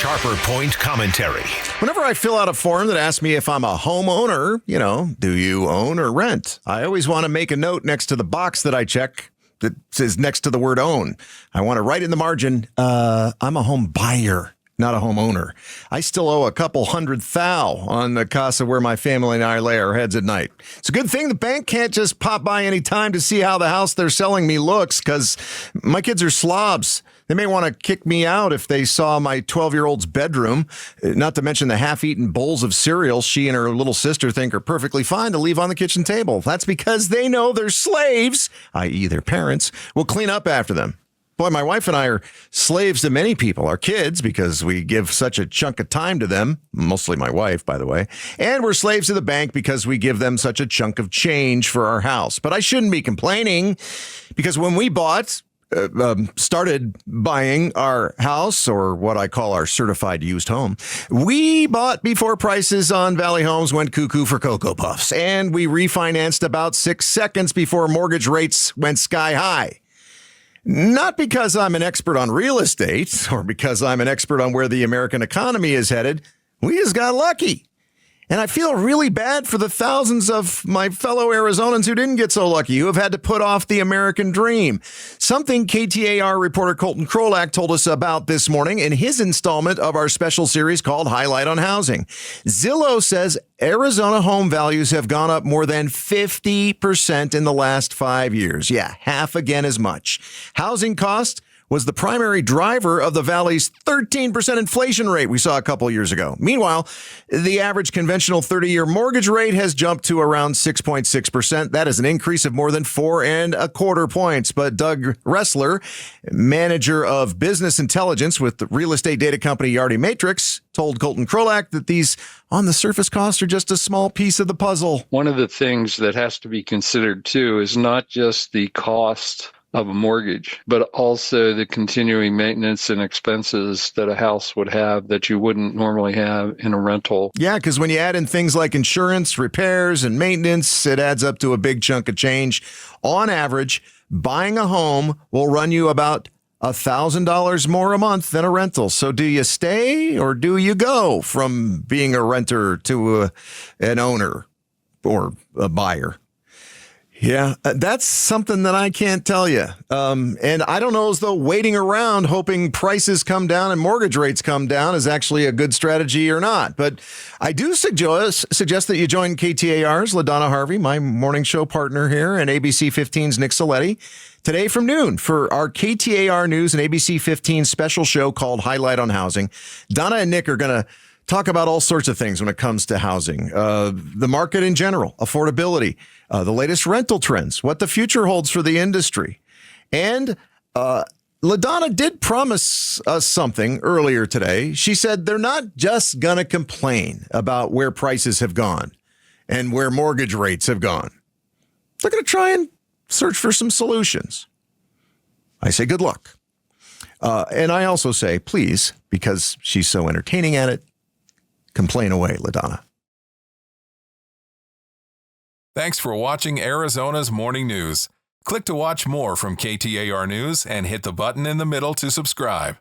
Sharper Point Commentary. Whenever I fill out a form that asks me if I'm a homeowner, do you own or rent? I always want to make a note next to the box that I check that says next to the word own. I want to write in the margin, I'm a home buyer, not a homeowner. I still owe a couple $100,000 on the casa where my family and I lay our heads at night. It's a good thing the bank can't just pop by any time to see how the house they're selling me looks, because my kids are slobs. They may want to kick me out if they saw my 12-year-old's bedroom, not to mention the half-eaten bowls of cereal she and her little sister think are perfectly fine to leave on the kitchen table. That's because they know their slaves, i.e. their parents, will clean up after them. Boy, my wife and I are slaves to many people, our kids, because we give such a chunk of time to them, mostly my wife, by the way, and we're slaves to the bank because we give them such a chunk of change for our house. But I shouldn't be complaining, because when we started buying our house, or what I call our certified used home, we bought before prices on Valley Homes went cuckoo for Cocoa Puffs, and we refinanced about 6 seconds before mortgage rates went sky high. Not because I'm an expert on real estate or because I'm an expert on where the American economy is headed. We just got lucky. And I feel really bad for the thousands of my fellow Arizonans who didn't get so lucky, who have had to put off the American dream. Something KTAR reporter Colton Krolak told us about this morning in his installment of our special series called Highlight on Housing. Zillow says Arizona home values have gone up more than 50% in the last 5 years. Yeah, half again as much. Housing cost was the primary driver of the Valley's 13% inflation rate we saw a couple years ago. Meanwhile, the average conventional 30-year mortgage rate has jumped to around 6.6%. That is an increase of more than 4.25 points. But Doug Ressler, manager of business intelligence with the real estate data company Yardi Matrix, told Colton Krolak that these on-the-surface costs are just a small piece of the puzzle. One of the things that has to be considered, too, is not just the cost of a mortgage, but also the continuing maintenance and expenses that a house would have that you wouldn't normally have in a rental. Yeah, because when you add in things like insurance, repairs, and maintenance, it adds up to a big chunk of change. On average, buying a home will run you about $1,000 more a month than a rental. So do you stay or do you go from being a renter to an owner or a buyer? Yeah, that's something that I can't tell you. And I don't know as though waiting around hoping prices come down and mortgage rates come down is actually a good strategy or not. But I do suggest that you join KTAR's LaDonna Harvey, my morning show partner here, and ABC 15's Nick Soletti today from noon for our KTAR News and ABC 15 special show called Highlight on Housing. Donna and Nick are going to talk about all sorts of things when it comes to housing, the market in general, affordability, the latest rental trends, what the future holds for the industry. And LaDonna did promise us something earlier today. She said they're not just going to complain about where prices have gone and where mortgage rates have gone. They're going to try and search for some solutions. I say good luck. And I also say, please, because she's so entertaining at it, complain away, LaDonna. Thanks for watching Arizona's Morning News. Click to watch more from KTAR News and hit the button in the middle to subscribe.